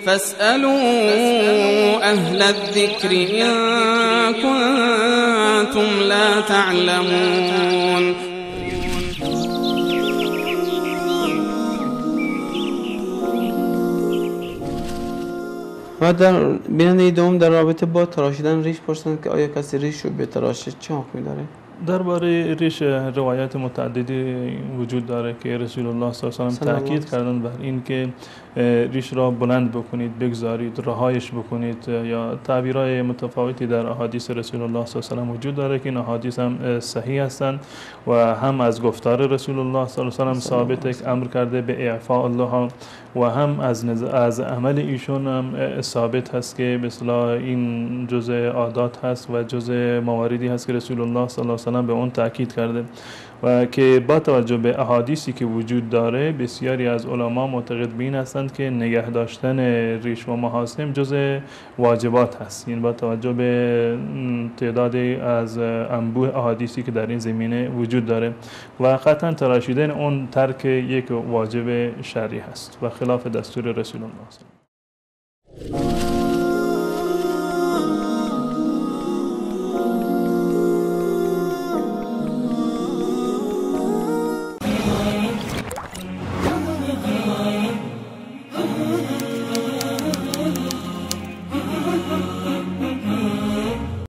فاسألوا أهل الذكر إن كنتم لا تعلمون. و در بیننده دوم در رابطه با تراشیدن ریش پرسند که آیا کسی ریش رو بتراشه چه حکمی داره؟ درباره ریش روایت متعددی وجود داره که رسول الله صلی الله علیه و آله تاکید کردن بر این که ریش را بلند بکنید، بگذارید، رهایش بکنید، یا تعبیرهای متفاوتی در احادیث رسول الله صلی الله علیه و آله وجود داره که این احادیث هم صحیح هستند و هم از گفتار رسول الله صلی الله علیه و آله ثابته که امر کرده به اعفاء الله و هم از عمل ایشون هم ثابت هست که به اصطلاح این جزء عادات هست و جزء مواردی هست که رسول الله صلی الله علیه و آله به اون تاکید کرده و که با توجه به احادیثی که وجود داره بسیاری از علما معتقد به این هستند که نگه داشتن ریش و محاسم جزء واجبات هست. این با توجه به تعدادی از انبوه احادیثی که در این زمینه وجود داره و قطعا تراشیدن اون ترک یک واجب شرعی هست و خلاف دستور رسول الله.